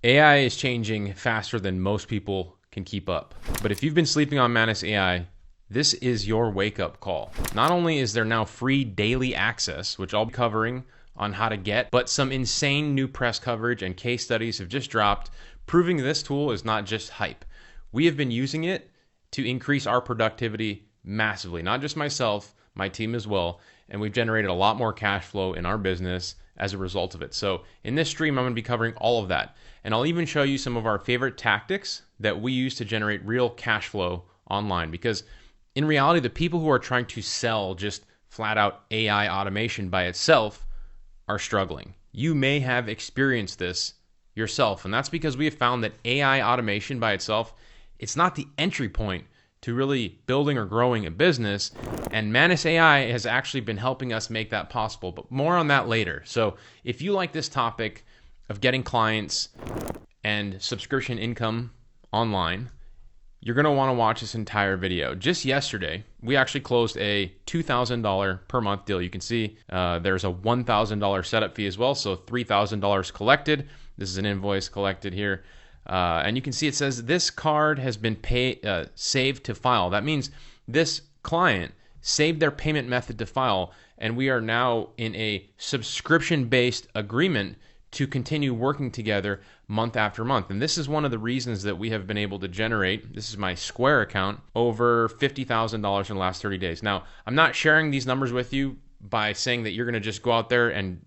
AI is changing faster than most people can keep up. But if you've been sleeping on MANUS AI, this is your wake-up call. Not only is there now free daily access, which I'll be covering on how to get, but some insane new press coverage and case studies have just dropped, proving this tool is not just hype. We have been using it to increase our productivity massively, not just myself, my team as well, and we've generated a lot more cash flow in our business as a result of it. So in this stream, I'm going to be covering all of that. And I'll even show you some of our favorite tactics that we use to generate real cash flow online. Because in reality, the people who are trying to sell just flat out AI automation by itself are struggling. You may have experienced this yourself. And that's because we have found that AI automation by itself, it's not the entry point to really building or growing a business. And MANUS AI has actually been helping us make that possible, but more on that later. So if you like this topic of getting clients and subscription income online, you're going to want to watch this entire video. Just yesterday, we actually closed a $2,000 per month deal. You can see there's a $1,000 setup fee as well, so $3,000 collected. This is an invoice collected here. And you can see it says this card has been saved to file. That means this client saved their payment method to file, and we are now in a subscription-based agreement to continue working together month after month. And this is one of the reasons that we have been able to generate, this is my Square account, over $50,000 in the last 30 days. Now, I'm not sharing these numbers with you by saying that you're going to just go out there and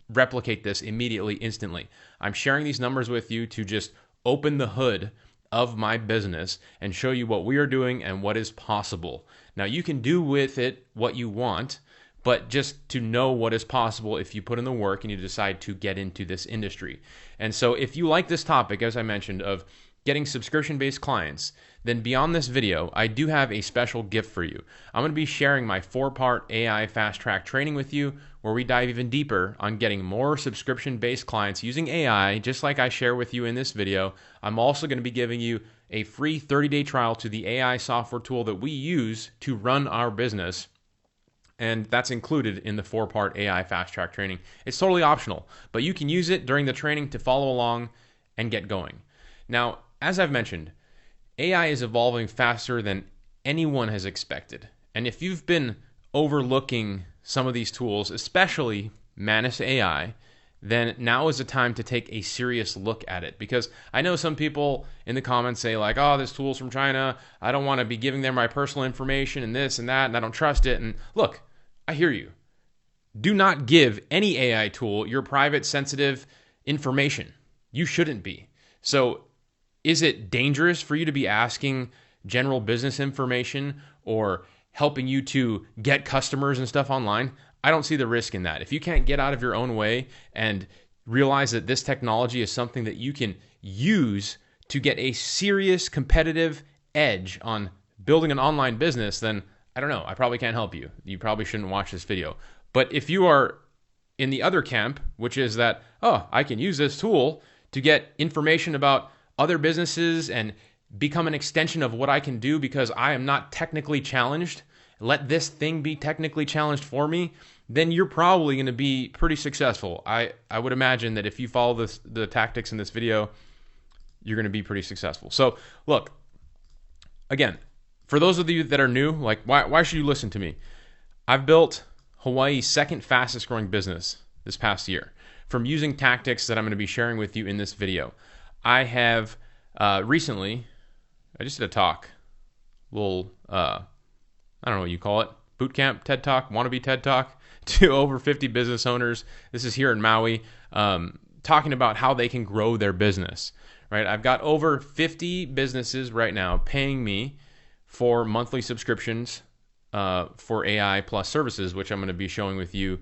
replicate this immediately, instantly. I'm sharing these numbers with you to just open the hood of my business and show you what we are doing and what is possible. Now, you can do with it what you want, but just to know what is possible if you put in the work and you decide to get into this industry. And so if you like this topic, as I mentioned, of getting subscription-based clients, then beyond this video, I do have a special gift for you. I'm going to be sharing my 4-part AI fast track training with you, where we dive even deeper on getting more subscription-based clients using AI, just like I share with you in this video. I'm also going to be giving you a free 30-day trial to the AI software tool that we use to run our business. And that's included in the 4-part AI fast track training. It's totally optional, but you can use it during the training to follow along and get going. Now, as I've mentioned, AI is evolving faster than anyone has expected. And if you've been overlooking some of these tools, especially MANUS AI, then now is the time to take a serious look at it. Because I know some people in the comments say like, oh, this tool's from China. I don't want to be giving them my personal information and this and that, and I don't trust it. And look, I hear you. Do not give any AI tool your private, sensitive information. You shouldn't be. So is it dangerous for you to be asking general business information or helping you to get customers and stuff online? I don't see the risk in that. If you can't get out of your own way and realize that this technology is something that you can use to get a serious competitive edge on building an online business, then I don't know. I probably can't help you. You probably shouldn't watch this video. But if you are in the other camp, which is that, oh, I can use this tool to get information about other businesses and become an extension of what I can do because I am not technically challenged, let this thing be technically challenged for me, then you're probably going to be pretty successful. I would imagine that if you follow the tactics in this video, you're going to be pretty successful. So look, again, for those of you that are new, like why should you listen to me? I've built Hawaii's second fastest growing business this past year from using tactics that I'm going to be sharing with you in this video. I have recently, I just did a talk, little, I don't know what you call it, boot camp, TED Talk, wannabe TED Talk, to over 50 business owners. This is here in Maui, talking about how they can grow their business, right? I've got over 50 businesses right now paying me for monthly subscriptions for AI plus services, which I'm going to be showing with you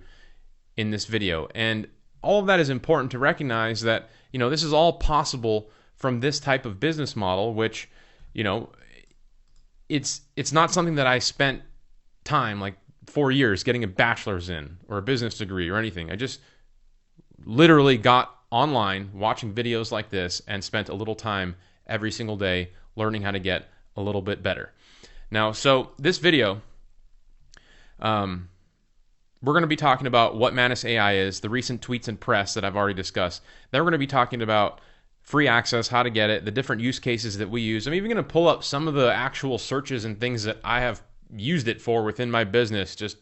in this video. And all of that is important to recognize that, you know, this is all possible from this type of business model, which, you know, it's not something that I spent time, like 4 years, getting a bachelor's in or a business degree or anything. I just literally got online watching videos like this and spent a little time every single day learning how to get a little bit better. Now, so this video, we're going to be talking about what MANUS AI is, the recent tweets and press that I've already discussed. Then we're going to be talking about free access, how to get it, the different use cases that we use. I'm even going to pull up some of the actual searches and things that I have used it for within my business. Just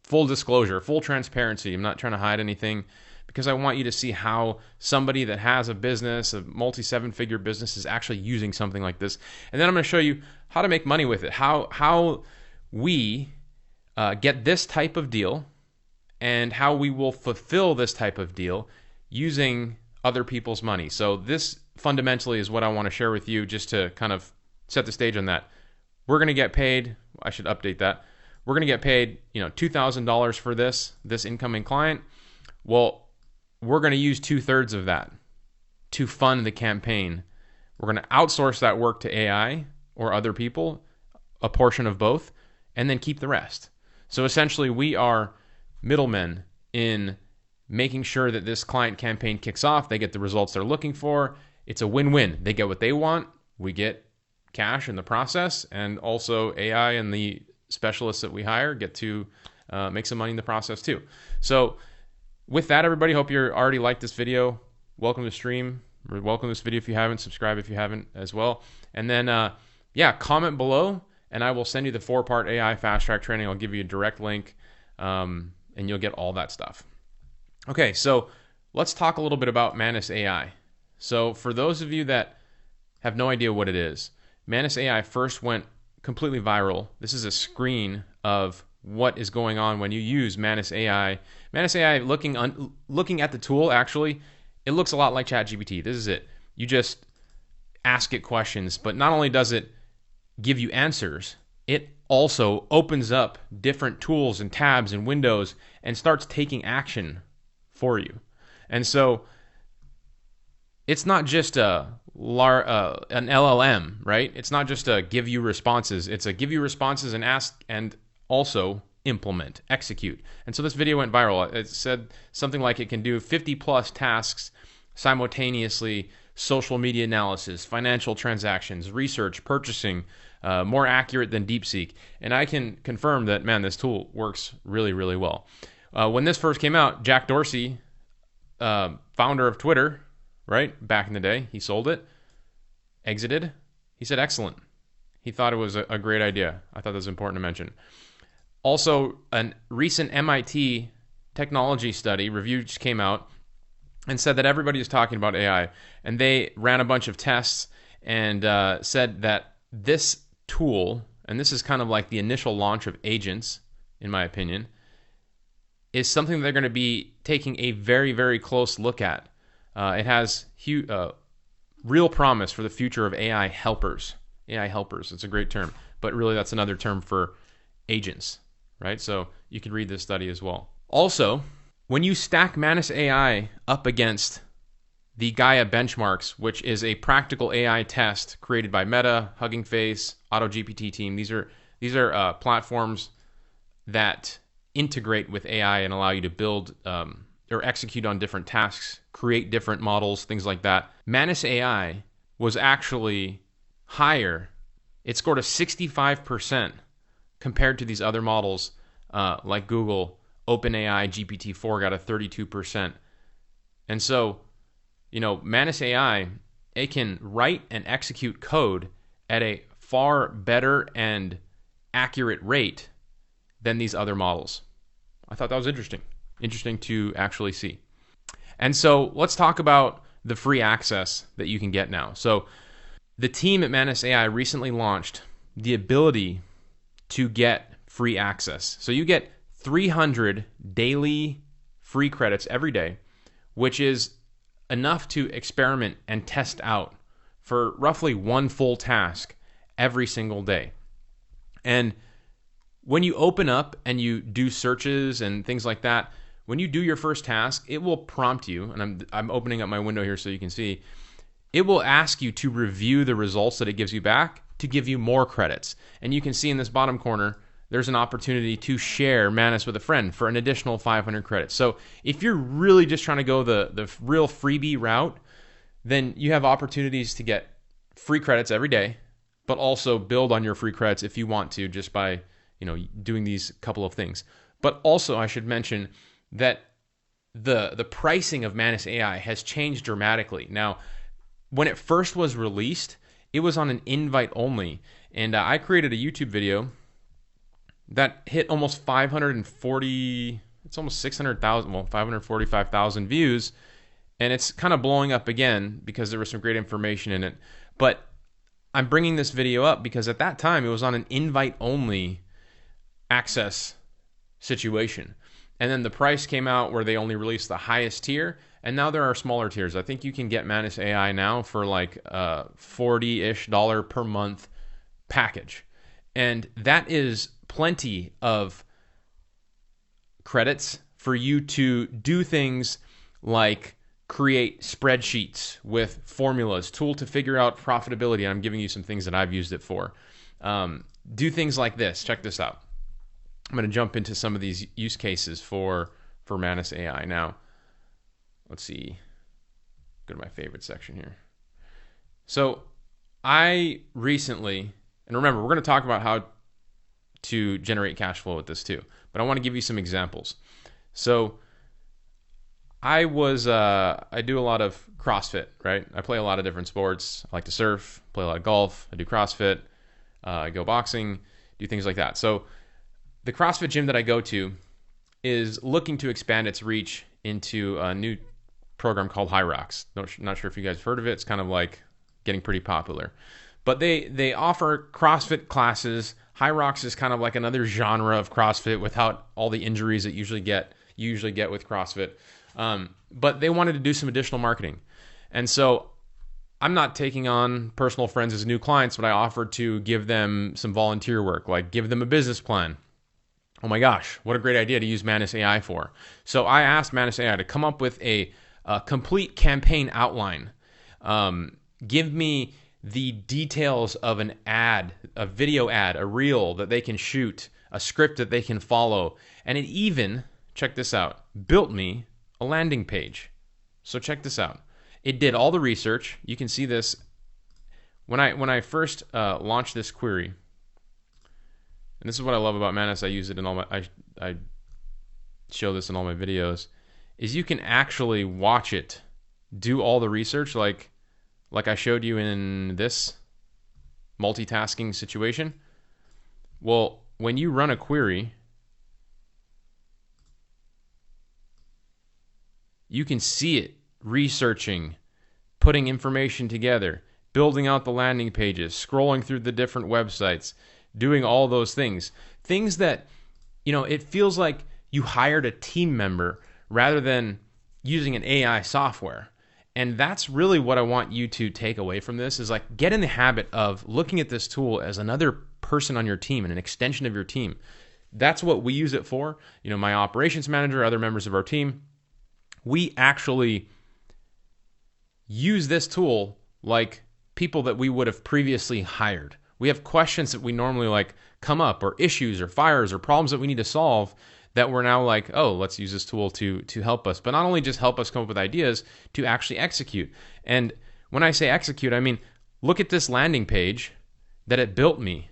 full disclosure, full transparency. I'm not trying to hide anything, because I want you to see how somebody that has a business, a multi-seven-figure business, is actually using something like this. And then I'm going to show you how to make money with it, how we get this type of deal, and how we will fulfill this type of deal using other people's money. So this fundamentally is what I want to share with you, just to kind of set the stage on that. We're going to get paid, I should update that. We're going to get paid, $2,000 for this incoming client. Well, we're going to use 2/3 of that to fund the campaign. We're going to outsource that work to AI or other people, a portion of both, and then keep the rest. So essentially, we are middlemen in making sure that this client campaign kicks off. They get the results they're looking for. It's a win-win. They get what they want. We get cash in the process, and also AI and the specialists that we hire get to make some money in the process too. So with that, everybody, hope you're already liked this video. Welcome to the stream, or welcome to this video if you haven't. Subscribe if you haven't as well. And then, comment below, and I will send you the 4-part AI fast track training. I'll give you a direct link, and you'll get all that stuff. Okay, so let's talk a little bit about MANUS AI. So for those of you that have no idea what it is, MANUS AI first went completely viral. This is a screen of what is going on when you use MANUS AI. MANUS AI, looking at the tool, actually, it looks a lot like ChatGPT. This is it. You just ask it questions, but not only does it give you answers, it also opens up different tools and tabs and windows and starts taking action for you. And so it's not just an LLM, right? It's not just a give you responses. It's a give you responses and ask, and also implement, execute. And so this video went viral. It said something like it can do 50 plus tasks simultaneously: social media analysis, financial transactions, research, purchasing, more accurate than DeepSeek. And I can confirm that, man, this tool works really, really well. When this first came out, Jack Dorsey, founder of Twitter, right, back in the day, he sold it, exited. He said, excellent. He thought it was a great idea. I thought that was important to mention. Also, a recent MIT technology study review just came out and said that everybody is talking about AI. And they ran a bunch of tests and said that this tool, and this is kind of like the initial launch of agents, in my opinion, is something they're going to be taking a very, very close look at. It has real promise for the future of AI helpers. AI helpers, it's a great term, but really that's another term for agents, right? So you can read this study as well. Also, when you stack MANUS AI up against the Gaia benchmarks, which is a practical AI test created by Meta, Hugging Face, AutoGPT team, these are platforms that integrate with AI and allow you to build or execute on different tasks, create different models, things like that. MANUS AI was actually higher. It scored a 65% compared to these other models like Google, OpenAI, GPT-4 got a 32%. And so, MANUS AI, it can write and execute code at a far better and accurate rate than these other models. I thought that was interesting to actually see. And so let's talk about the free access that you can get now. So the team at MANUS AI recently launched the ability to get free access. So you get 300 daily free credits every day, which is enough to experiment and test out for roughly one full task every single day. And when you open up and you do searches and things like that, when you do your first task, it will prompt you, and I'm opening up my window here so you can see, it will ask you to review the results that it gives you back to give you more credits. And you can see in this bottom corner, there's an opportunity to share MANUS with a friend for an additional 500 credits. So if you're really just trying to go the real freebie route, then you have opportunities to get free credits every day, but also build on your free credits if you want to, just by doing these couple of things. But also, I should mention that the pricing of MANUS AI has changed dramatically. Now, when it first was released, it was on an invite only. And I created a YouTube video that hit almost 540, it's almost 600,000, well, 545,000 views. And it's kind of blowing up again because there was some great information in it. But I'm bringing this video up because at that time it was on an invite only access situation. And then the price came out where they only released the highest tier, and now there are smaller tiers. I think you can get MANUS AI now for like a $40-ish per month package. And that is plenty of credits for you to do things like create spreadsheets with formulas, tool to figure out profitability. I'm giving you some things that I've used it for. Do things like this. Check this out. I'm going to jump into some of these use cases for MANUS AI. Now, let's see. Go to my favorite section here. So I recently, and remember, we're going to talk about how to generate cash flow with this too, but I want to give you some examples. So I do a lot of CrossFit, right? I play a lot of different sports. I like to surf, play a lot of golf. I do CrossFit, I go boxing, do things like that. So the CrossFit gym that I go to is looking to expand its reach into a new program called High Rocks. Not sure if you guys have heard of it. It's kind of like getting pretty popular. But they offer CrossFit classes. High Rocks is kind of like another genre of CrossFit without all the injuries that you usually get with CrossFit. But they wanted to do some additional marketing. And so I'm not taking on personal friends as new clients, but I offered to give them some volunteer work, like give them a business plan. Oh my gosh, what a great idea to use MANUS AI for. So I asked MANUS AI to come up with a complete campaign outline. Give me the details of an ad, a video ad, a reel that they can shoot, a script that they can follow. And it even, check this out, built me a landing page. So check this out. It did all the research. You can see this. When I first launched this query, and this is what I love about MANUS, I use it in all my, I show this in all my videos, is you can actually watch it do all the research like I showed you in this multitasking situation. Well, when you run a query, you can see it researching, putting information together, building out the landing pages, scrolling through the different websites, doing all those things. Things that, it feels like you hired a team member rather than using an AI software. And that's really what I want you to take away from this, is like get in the habit of looking at this tool as another person on your team and an extension of your team. That's what we use it for. My operations manager, other members of our team, we actually use this tool like people that we would have previously hired. We have questions that we normally come up, or issues or fires or problems that we need to solve, that we're now like, oh, let's use this tool to help us. But not only just help us come up with ideas, to actually execute. And when I say execute, I mean, look at this landing page that it built me.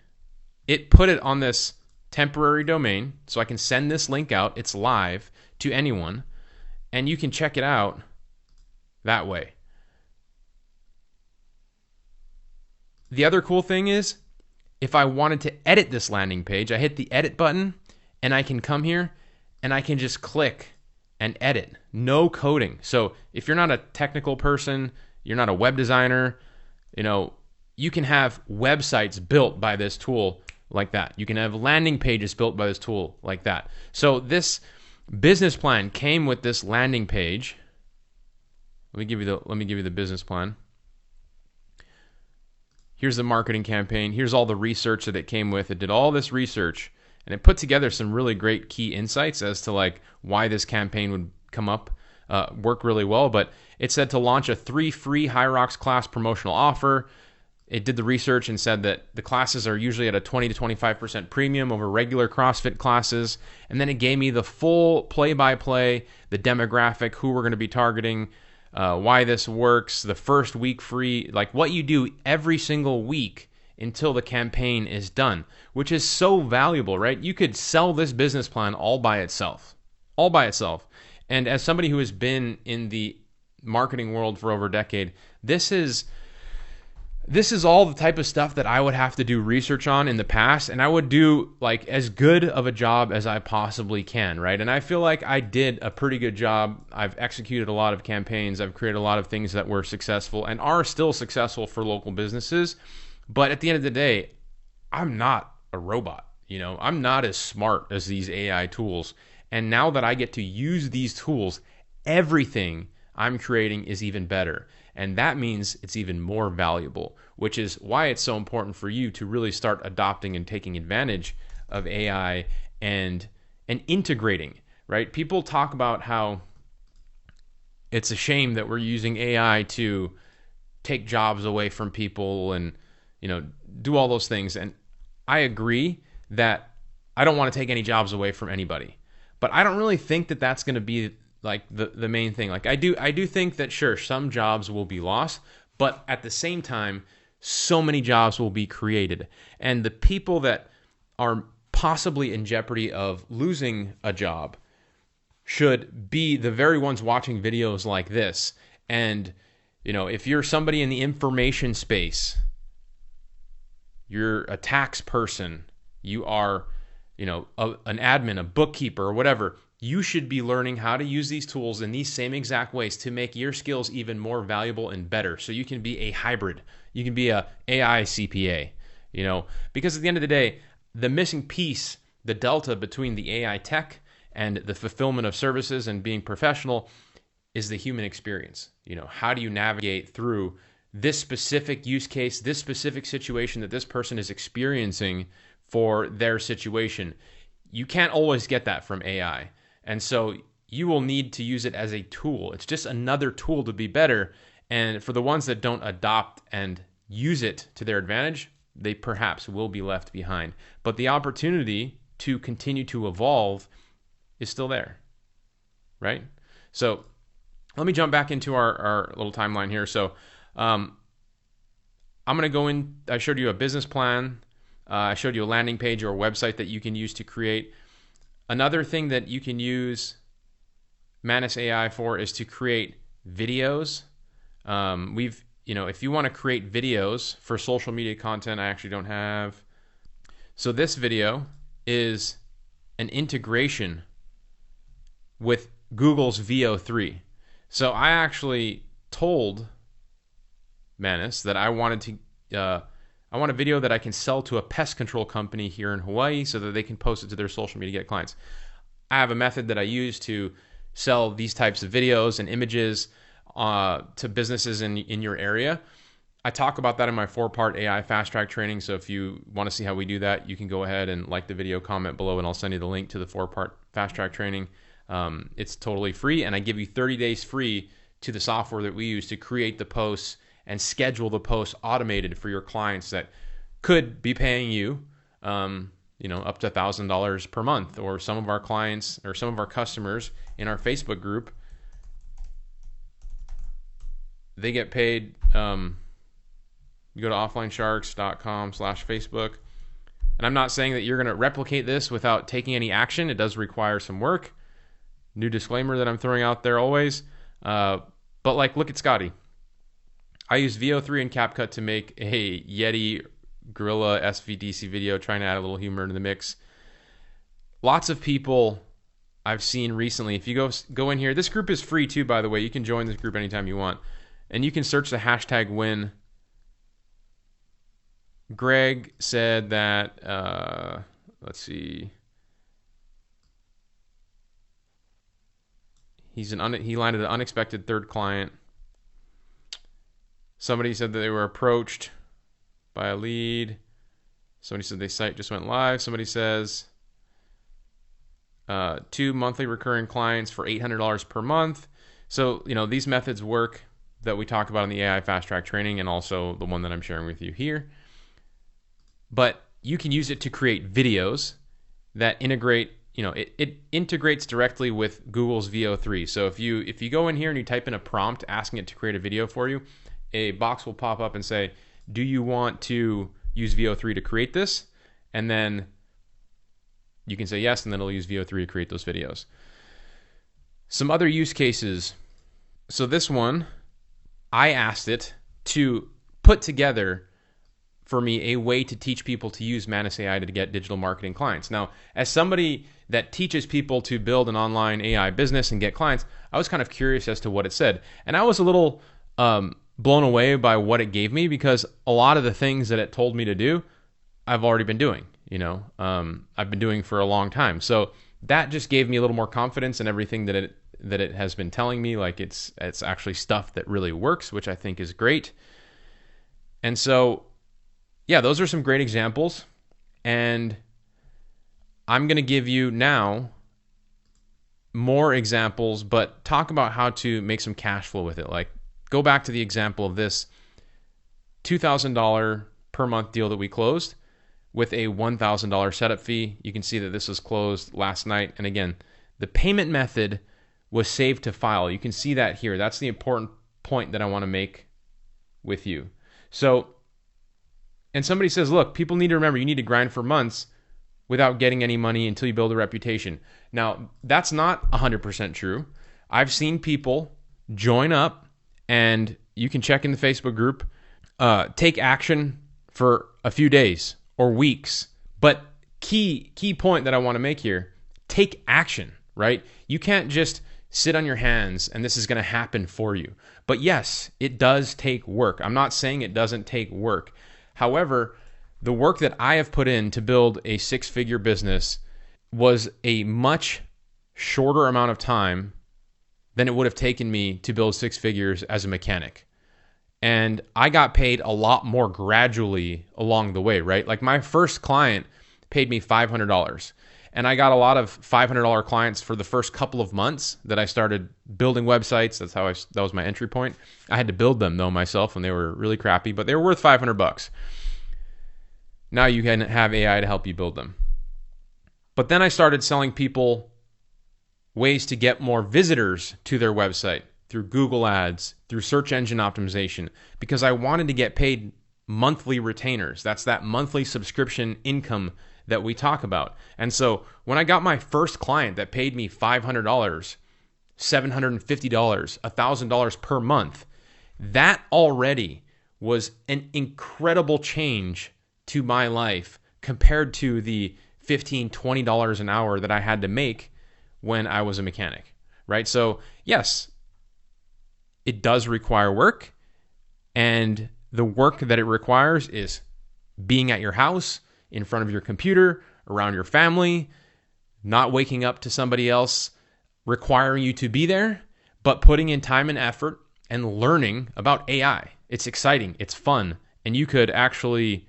It put it on this temporary domain, so I can send this link out. It's live to anyone, and you can check it out that way. The other cool thing is, if I wanted to edit this landing page, I hit the edit button, and I can come here and I can just click and edit. No coding. So if you're not a technical person, you're not a web designer, you can have websites built by this tool like that. You can have landing pages built by this tool like that. So this business plan came with this landing page. Let me give you the business plan. Here's the marketing campaign. Here's all the research that it came with. It did all this research, and it put together some really great key insights as to why this campaign would come up, work really well. But it said to launch a 3 free High Rocks class promotional offer. It did the research and said that the classes are usually at a 20 to 25% premium over regular CrossFit classes. And then it gave me the full play-by-play, the demographic, who we're going to be targeting, why this works, the first week free, what you do every single week until the campaign is done, which is so valuable, right? You could sell this business plan all by itself. And as somebody who has been in the marketing world for over a decade, this is all the type of stuff that I would have to do research on in the past, and I would do like as good of a job as I possibly can, right? And I feel like I did a pretty good job. I've executed a lot of campaigns. I've created a lot of things that were successful and are still successful for local businesses. But at the end of the day, I'm not a robot. I'm not as smart as these AI tools. And now that I get to use these tools, everything I'm creating is even better. And that means it's even more valuable, which is why it's so important for you to really start adopting and taking advantage of AI and integrating, right? People talk about how it's a shame that we're using AI to take jobs away from people and, do all those things. And I agree that I don't want to take any jobs away from anybody. But I don't really think that that's going to be like the main thing. Like I do think that sure, some jobs will be lost, but at the same time, so many jobs will be created. And the people that are possibly in jeopardy of losing a job should be the very ones watching videos like this. And, if you're somebody in the information space, you're a tax person, you are, an admin, a bookkeeper, or whatever, you should be learning how to use these tools in these same exact ways to make your skills even more valuable and better. So you can be a hybrid. You can be a AI CPA, because at the end of the day, the missing piece, the delta between the AI tech and the fulfillment of services and being professional is the human experience. How do you navigate through this specific use case, this specific situation that this person is experiencing for their situation? You can't always get that from AI. And so you will need to use it as a tool. It's just another tool to be better. And for the ones that don't adopt and use it to their advantage, they perhaps will be left behind. But the opportunity to continue to evolve is still there, right? So let me jump back into our little timeline here. So I'm going to go in. I showed you a business plan. I showed you a landing page or a website that you can use to create. Another thing that you can use MANUS AI for is to create videos. If you want to create videos for social media content, I actually don't have. So this video is an integration with Google's VO3. So I actually told MANUS that I wanted I want a video that I can sell to a pest control company here in Hawaii so that they can post it to their social media to get clients. I have a method that I use to sell these types of videos and images to businesses in your area. I talk about that in my 4-part AI fast track training. So if you want to see how we do that, you can go ahead and like the video, comment below, and I'll send you the link to the 4-part fast track training. It's totally free, and I give you 30 days free to the software that we use to create the posts and schedule the posts automated for your clients that could be paying you, up to $1,000 per month. Or some of our clients or some of our customers in our Facebook group, they get paid. You go to offlinesharks.com/Facebook. And I'm not saying that you're going to replicate this without taking any action. It does require some work. New disclaimer that I'm throwing out there always. But look at Scotty. I used VO3 and CapCut to make a Yeti Gorilla SVDC video, trying to add a little humor into the mix. Lots of people I've seen recently, if you go in here, this group is free too, by the way. You can join this group anytime you want. And you can search the hashtag win. Greg said that, let's see. He landed an unexpected third client. Somebody said that they were approached by a lead. Somebody said their site just went live. Somebody says 2 monthly recurring clients for $800 per month. So, these methods work that we talk about in the AI Fast Track training, and also the one that I'm sharing with you here. But you can use it to create videos that integrate, it integrates directly with Google's VO3. So if you go in here and you type in a prompt asking it to create a video for you, a box will pop up and say, do you want to use VO3 to create this? And then you can say yes, and then it'll use VO3 to create those videos. Some other use cases So this one, I asked it to put together for me a way to teach people to use MANUS AI to get digital marketing clients. Now, as somebody that teaches people to build an online AI business and get clients, I was kind of curious as to what it said. And I was a little blown away by what it gave me, because a lot of the things that it told me to do, I've already been doing. I've been doing for a long time. So that just gave me a little more confidence in everything that it has been telling me. Like it's actually stuff that really works, which I think is great. And so, yeah, those are some great examples. And I'm going to give you now more examples, but talk about how to make some cash flow with it. Like, go back to the example of this $2,000 per month deal that we closed with a $1,000 setup fee. You can see that this was closed last night. And again, the payment method was saved to file. You can see that here. That's the important point that I want to make with you. So, and somebody says, look, people need to remember you need to grind for months without getting any money until you build a reputation. Now, that's not 100% true. I've seen people join up, and you can check in the Facebook group, take action for a few days or weeks. But key point that I want to make here, take action, right? You can't just sit on your hands and this is going to happen for you. But yes, it does take work. I'm not saying it doesn't take work. However, the work that I have put in to build a six-figure business was a much shorter amount of time than it would have taken me to build six figures as a mechanic. And I got paid a lot more gradually along the way, right? Like my first client paid me $500. And I got a lot of $500 clients for the first couple of months that I started building websites. That was my entry point. I had to build them though myself, and they were really crappy, but they were worth $500. Now you can have AI to help you build them. But then I started selling people ways to get more visitors to their website through Google Ads, through search engine optimization, because I wanted to get paid monthly retainers. That's that monthly subscription income that we talk about. And so when I got my first client that paid me $500, $750, $1,000 per month, that already was an incredible change to my life compared to the $15, $20 an hour that I had to make when I was a mechanic, right? So yes, it does require work, and the work that it requires is being at your house, in front of your computer, around your family, not waking up to somebody else requiring you to be there, but putting in time and effort and learning about AI. It's exciting, it's fun, and you could actually,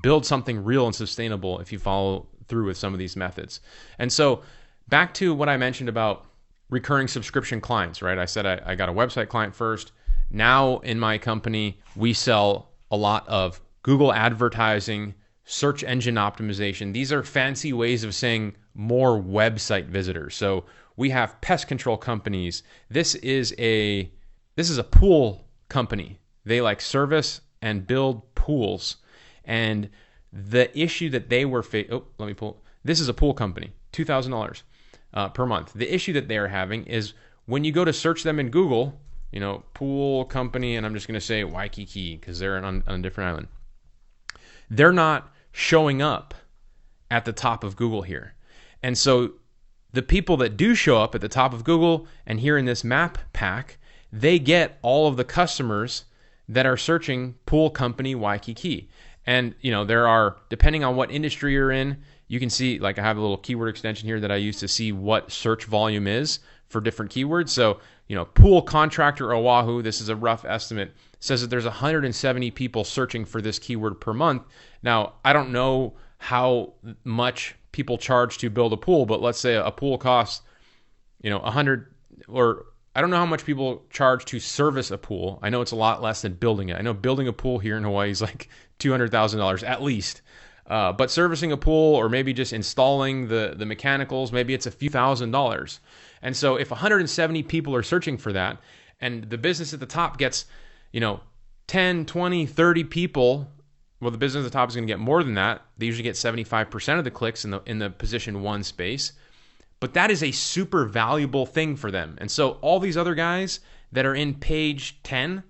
build something real and sustainable if you follow through with some of these methods. And so back to what I mentioned about recurring subscription clients, right? I said I got a website client first. Now in my company, we sell a lot of Google advertising, search engine optimization. These are fancy ways of saying more website visitors. So we have pest control companies. This is a pool company. They service and build pools. And the issue that they were this is a pool company, $2,000 per month. The issue that they are having is when you go to search them in Google, pool company, and I'm just going to say Waikiki because they're on a different island. They're not showing up at the top of Google here. And so the people that do show up at the top of Google and here in this map pack, they get all of the customers that are searching pool company Waikiki. And, there are, depending on what industry you're in, you can see, I have a little keyword extension here that I use to see what search volume is for different keywords. So, pool contractor Oahu, this is a rough estimate, says that there's 170 people searching for this keyword per month. Now, I don't know how much people charge to build a pool, but let's say a pool costs, 100, or I don't know how much people charge to service a pool. I know it's a lot less than building it. I know building a pool here in Hawaii is $200,000 at least. But servicing a pool or maybe just installing the mechanicals, maybe it's a few $1,000s. And so if 170 people are searching for that and the business at the top gets, 10, 20, 30 people, well, the business at the top is going to get more than that. They usually get 75% of the clicks in the position one space. But that is a super valuable thing for them. And so all these other guys that are in page 10,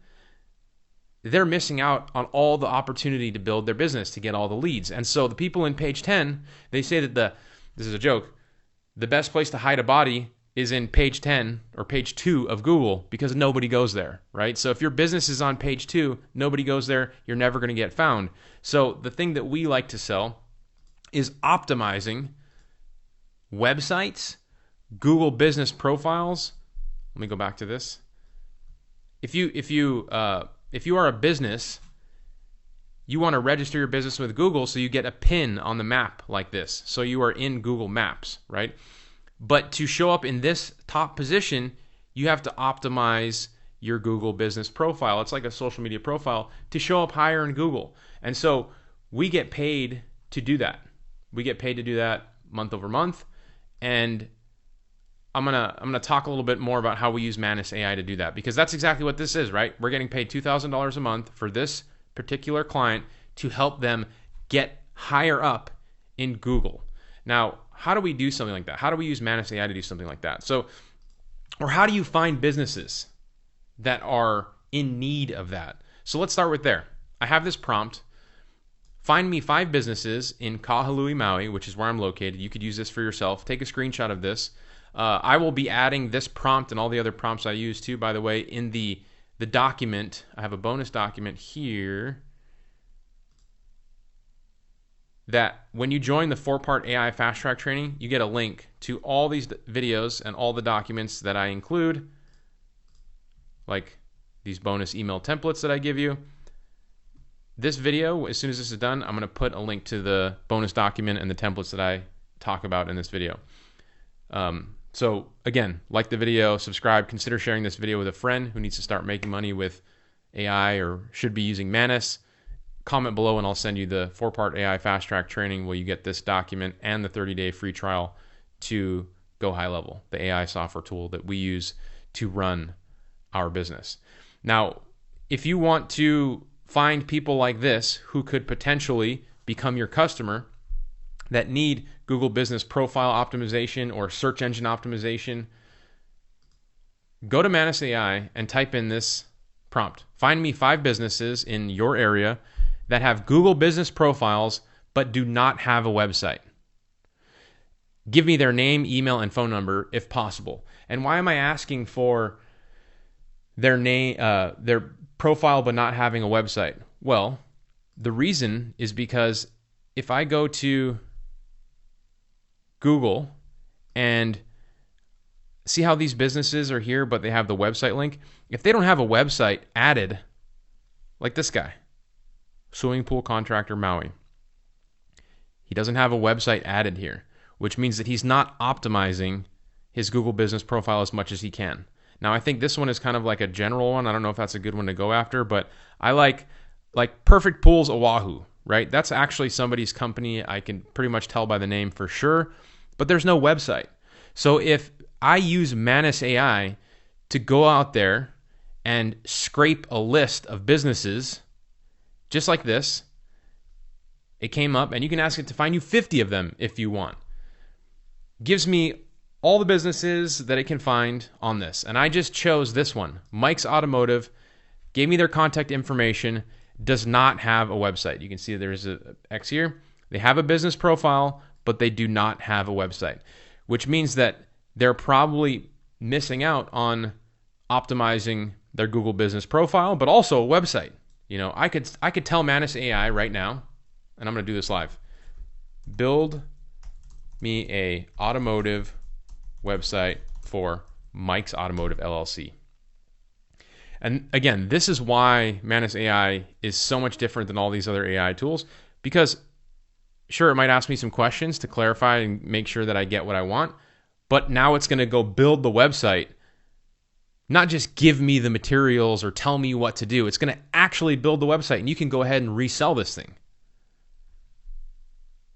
they're missing out on all the opportunity to build their business, to get all the leads. And so the people in page 10, they say that this is a joke, the best place to hide a body is in page 10 or page 2 of Google, because nobody goes there, right? So if your business is on page 2, nobody goes there, you're never going to get found. So the thing that we like to sell is optimizing websites, Google business profiles. Let me go back to this. If you are a business, you want to register your business with Google, so you get a pin on the map like this. So you are in Google Maps, right? But to show up in this top position, you have to optimize your Google business profile. It's like a social media profile to show up higher in Google. And so we get paid to do that. We get paid to do that month over month. And I'm gonna talk a little bit more about how we use MANUS AI to do that, because that's exactly what this is, right? We're getting paid $2,000 a month for this particular client to help them get higher up in Google. Now, how do we do something like that? How do we use MANUS AI to do something like that? So, or how do you find businesses that are in need of that? So let's start with there. I have this prompt. Find me 5 businesses in Kahului, Maui, which is where I'm located. You could use this for yourself. Take a screenshot of this. I will be adding this prompt and all the other prompts I use too, by the way, in the document. I have a bonus document here that when you join the 4-part AI fast track training, you get a link to all these videos and all the documents that I include, like these bonus email templates that I give you. This video, as soon as this is done, I'm going to put a link to the bonus document and the templates that I talk about in this video. So again, like the video, subscribe, consider sharing this video with a friend who needs to start making money with AI or should be using MANUS. Comment below and I'll send you the 4-part AI fast track training where you get this document and the 30-day free trial to Go High Level, the AI software tool that we use to run our business. Now, if you want to find people like this who could potentially become your customer that need Google business profile optimization or search engine optimization, go to MANUS AI and type in this prompt. Find me 5 businesses in your area that have Google business profiles but do not have a website. Give me their name, email, and phone number if possible. And why am I asking for their name, their profile but not having a website? Well, the reason is because if I go to Google and see how these businesses are here but they have the website link, if they don't have a website added, like this guy, swimming pool contractor Maui, he doesn't have a website added here, which means that he's not optimizing his Google business profile as much as he can. Now, I think this one is kind of like a general one. I don't know if that's a good one to go after, but I like Perfect Pools Oahu, right? That's actually somebody's company. I can pretty much tell by the name for sure, but there's no website. So if I use MANUS AI to go out there and scrape a list of businesses just like this, it came up, and you can ask it to find you 50 of them if you want. Gives me all the businesses that it can find on this. And I just chose this one, Mike's Automotive, gave me their contact information, does not have a website. You can see there's a X here. They have a business profile, but they do not have a website, which means that they're probably missing out on optimizing their Google business profile, but also a website. You know, I could tell MANUS AI right now, and I'm going to do this live, build me a automotive website for Mike's Automotive LLC. And again, this is why MANUS AI is so much different than all these other AI tools, because sure, it might ask me some questions to clarify and make sure that I get what I want, but now it's going to go build the website, not just give me the materials or tell me what to do. It's going to actually build the website, and you can go ahead and resell this thing.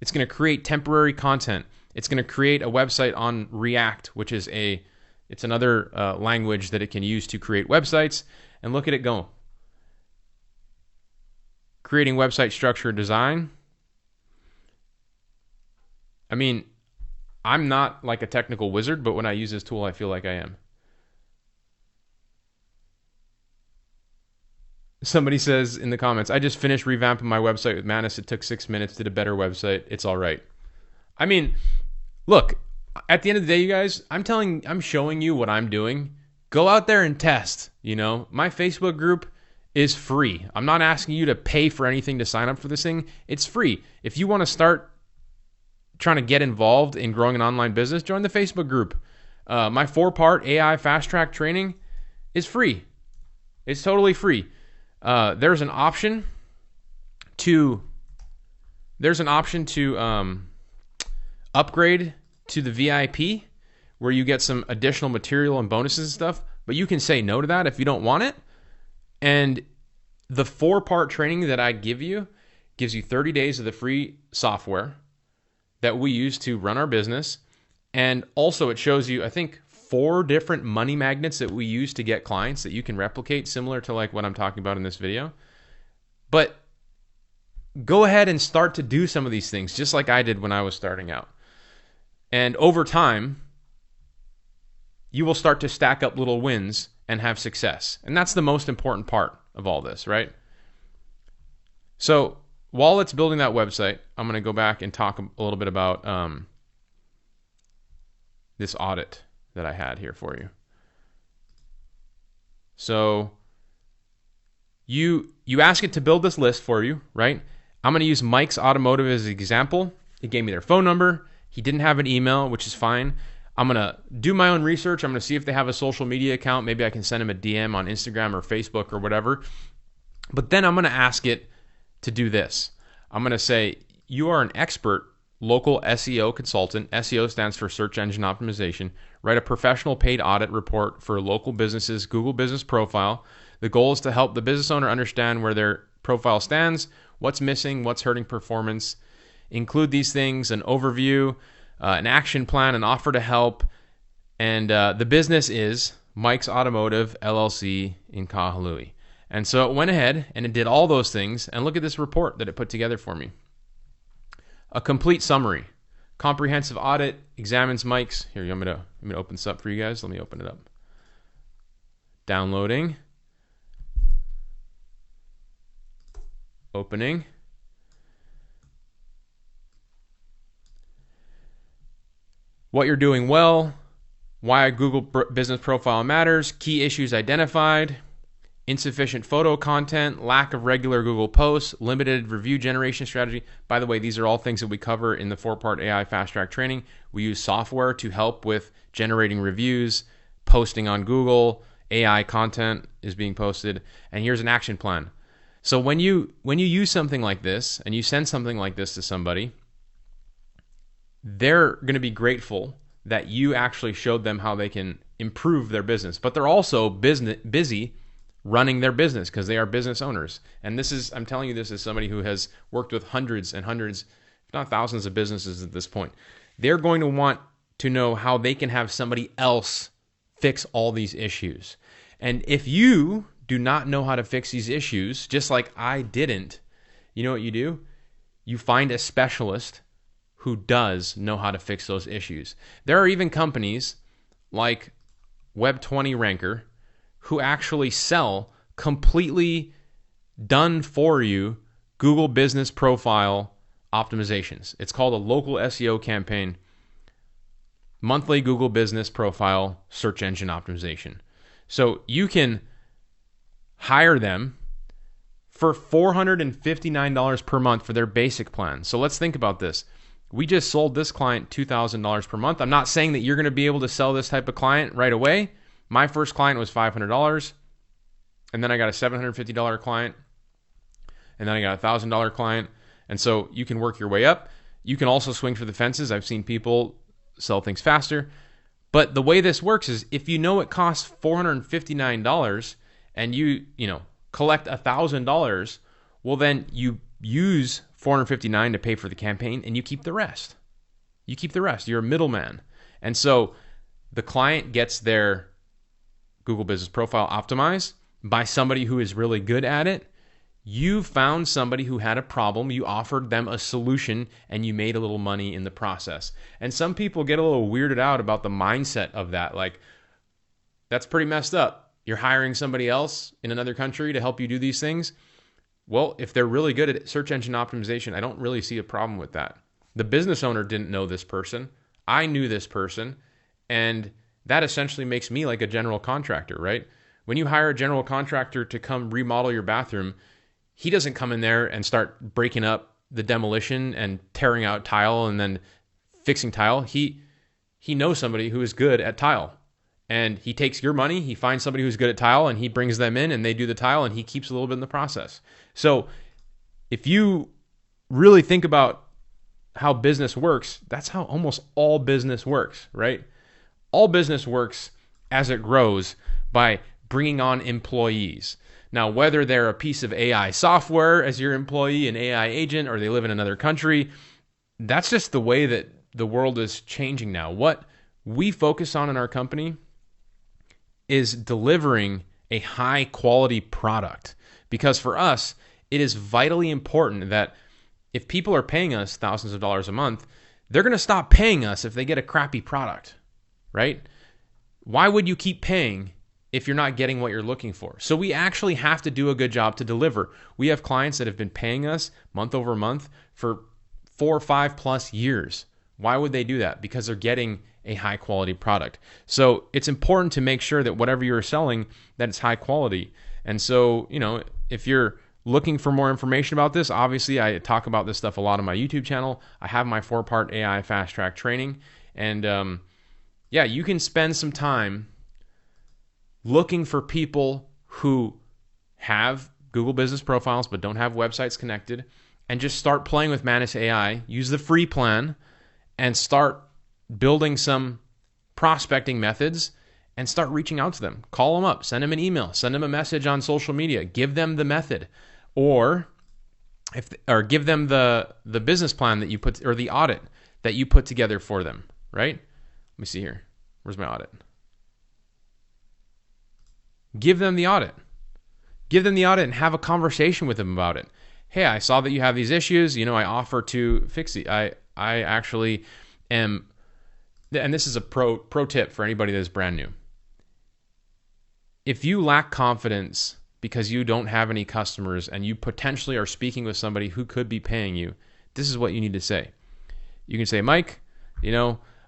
It's going to create temporary content. It's going to create a website on React, which is it's another language that it can use to create websites. And look at it go. Creating website structure design. I mean, I'm not like a technical wizard, but when I use this tool, I feel like I am. Somebody says in the comments, I just finished revamping my website with Manus. It took 6 minutes, did a better website. It's all right. I mean, look, at the end of the day, you guys, I'm showing you what I'm doing. Go out there and test. My Facebook group is free. I'm not asking you to pay for anything to sign up for this thing. It's free. If you want to start trying to get involved in growing an online business, join the Facebook group. My 4-part AI fast track training is free. It's totally free. There's an option to upgrade to the VIP, where you get some additional material and bonuses and stuff, but you can say no to that if you don't want it. And the 4-part training that I give you gives you 30 days of the free software that we use to run our business. And also it shows you, I think, 4 different money magnets that we use to get clients that you can replicate, similar to like what I'm talking about in this video. But go ahead and start to do some of these things, just like I did when I was starting out. And over time, you will start to stack up little wins and have success. And that's the most important part of all this, right? So while it's building that website, I'm going to go back and talk a little bit about this audit that I had here for you. So you ask it to build this list for you, right? I'm going to use Mike's Automotive as an example. It gave me their phone number. He didn't have an email, which is fine. I'm going to do my own research. I'm going to see if they have a social media account. Maybe I can send him a DM on Instagram or Facebook or whatever. But then I'm going to ask it to do this. I'm going to say, you are an expert local SEO consultant. SEO stands for search engine optimization. Write a professional paid audit report for local businesses' Google business profile. The goal is to help the business owner understand where their profile stands, what's missing, what's hurting performance. Include these things: an overview, an action plan, an offer to help. And the business is Mike's Automotive LLC in Kahului. And so it went ahead and it did all those things. And look at this report that it put together for me. A complete summary. Comprehensive audit examines Mike's. Here, I'm going to open this up for you guys. Let me open it up. Downloading. Opening. What you're doing well. Why a Google business profile matters. Key issues identified. Insufficient photo content, lack of regular Google posts, limited review generation strategy. By the way, these are all things that we cover in the 4-part AI fast track training. We use software to help with generating reviews, posting on Google, AI content is being posted, and here's an action plan. So when you use something like this and you send something like this to somebody, they're going to be grateful that you actually showed them how they can improve their business. But they're also busy running their business because they are business owners. And this is, I'm telling you this as somebody who has worked with hundreds and hundreds, if not thousands of businesses at this point. They're going to want to know how they can have somebody else fix all these issues. And if you do not know how to fix these issues, just like I didn't, you know what you do? You find a specialist who does know how to fix those issues. There are even companies like Web20 Ranker who actually sell completely done for you Google business profile optimizations. It's called a local SEO campaign, monthly Google business profile search engine optimization. So you can hire them for $459 per month for their basic plan. So let's think about this. We just sold this client $2,000 per month. I'm not saying that you're going to be able to sell this type of client right away. My first client was $500, and then I got a $750 client, and then I got a $1,000 client. And so you can work your way up. You can also swing for the fences. I've seen people sell things faster. But the way this works is if you know it costs $459 and you collect $1,000, well, then you use $459 to pay for the campaign and you keep the rest. You keep the rest. You're a middleman. And so the client gets their Google business profile optimized by somebody who is really good at it. You found somebody who had a problem, you offered them a solution, and you made a little money in the process. And some people get a little weirded out about the mindset of that. Like, that's pretty messed up. You're hiring somebody else in another country to help you do these things. Well, if they're really good at search engine optimization, I don't really see a problem with that. The business owner didn't know this person. I knew this person. And that essentially makes me like a general contractor, right? When you hire a general contractor to come remodel your bathroom, he doesn't come in there and start breaking up the demolition and tearing out tile and then fixing tile. He knows somebody who is good at tile. And he takes your money, he finds somebody who's good at tile, and he brings them in and they do the tile, and he keeps a little bit in the process. So if you really think about how business works, that's how almost all business works, right? All business works as it grows by bringing on employees. Now, whether they're a piece of AI software as your employee, an AI agent, or they live in another country, that's just the way that the world is changing now. What we focus on in our company is delivering a high quality product. Because for us, it is vitally important that if people are paying us thousands of dollars a month, they're going to stop paying us if they get a crappy product, right? Why would you keep paying if you're not getting what you're looking for? So we actually have to do a good job to deliver. We have clients that have been paying us month over month for 4 or 5 plus years. Why would they do that? Because they're getting a high quality product. So it's important to make sure that whatever you're selling, that it's high quality. And so, if you're looking for more information about this, obviously I talk about this stuff a lot on my YouTube channel. I have my 4-part AI fast track training. And you can spend some time looking for people who have Google business profiles but don't have websites connected, and just start playing with MANUS AI. Use the free plan and start building some prospecting methods and start reaching out to them. Call them up, send them an email, send them a message on social media, give them the method, or give them the business plan that you put, or the audit that you put together for them, right? Let me see here. Where's my audit? Give them the audit. Give them the audit and have a conversation with them about it. Hey, I saw that you have these issues. I offer to fix it. I actually am, and this is a pro tip for anybody that's brand new. If you lack confidence because you don't have any customers and you potentially are speaking with somebody who could be paying you, this is what you need to say. You can say, Mike,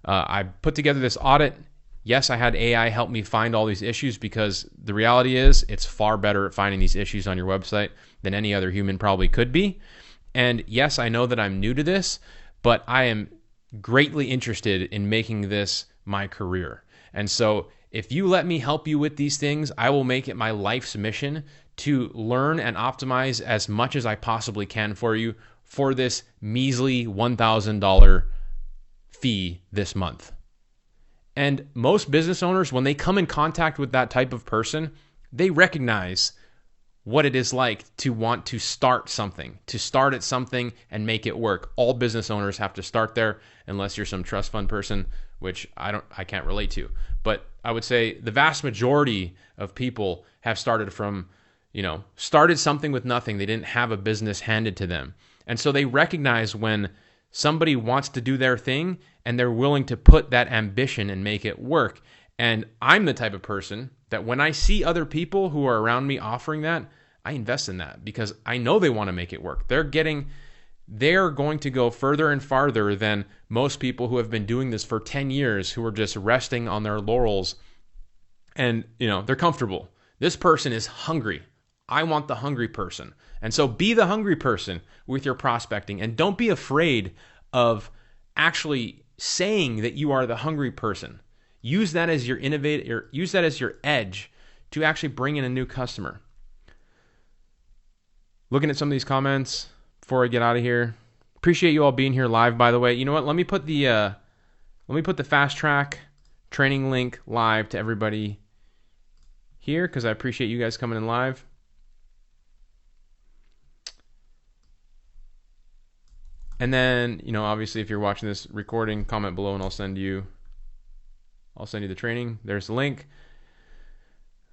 I put together this audit. Yes, I had AI help me find all these issues, because the reality is it's far better at finding these issues on your website than any other human probably could be. And yes, I know that I'm new to this, but I am greatly interested in making this my career. And so if you let me help you with these things, I will make it my life's mission to learn and optimize as much as I possibly can for you for this measly $1,000 fee this month. And most business owners, when they come in contact with that type of person, they recognize what it is like to want to start something, to start at something and make it work. All business owners have to start there, unless you're some trust fund person, which I can't relate to. But I would say the vast majority of people have started from, started something with nothing. They didn't have a business handed to them. And so they recognize when somebody wants to do their thing and they're willing to put that ambition and make it work. And I'm the type of person that when I see other people who are around me offering that, I invest in that, because I know they want to make it work. They're going to go further and farther than most people who have been doing this for 10 years, who are just resting on their laurels and, they're comfortable. This person is hungry. I want the hungry person. And so be the hungry person with your prospecting, and don't be afraid of actually saying that you are the hungry person. Use that as your use that as your edge to actually bring in a new customer. Looking at some of these comments before I get out of here. Appreciate you all being here live, by the way. You know what? Let me put the fast track training link live to everybody here, because I appreciate you guys coming in live. And then, obviously, if you're watching this recording, comment below and I'll send you the training. There's the link.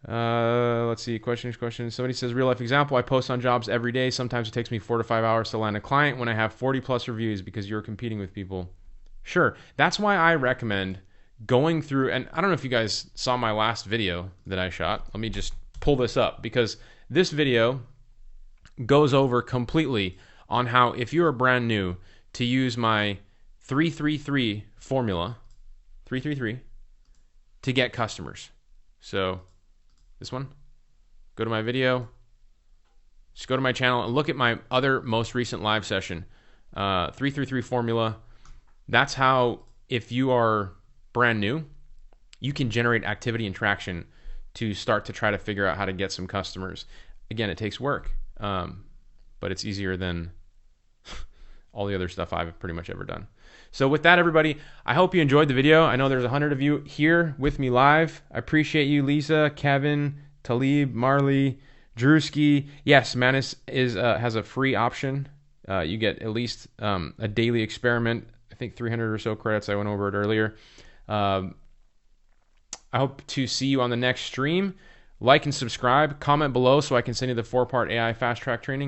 Let's see. Question. Somebody says, real life example. I post on jobs every day. Sometimes it takes me 4 to 5 hours to land a client when I have 40 plus reviews because you're competing with people. Sure. That's why I recommend going through, and I don't know if you guys saw my last video that I shot. Let me just pull this up because this video goes over completely on how, if you are brand new, to use my 333 formula, 333, to get customers. So this one, go to my video, just go to my channel and look at my other most recent live session, 333 formula. That's how, if you are brand new, you can generate activity and traction to start to try to figure out how to get some customers. Again, it takes work, but it's easier than all the other stuff I've pretty much ever done. So with that, everybody, I hope you enjoyed the video. I know there's 100 of you here with me live. I appreciate you, Lisa, Kevin, Talib, Marley, Drewski. Yes, Manus has a free option. You get at least a daily experiment. I think 300 or so credits. I went over it earlier. I hope to see you on the next stream. Like and subscribe. Comment below so I can send you the 4-part AI fast track training.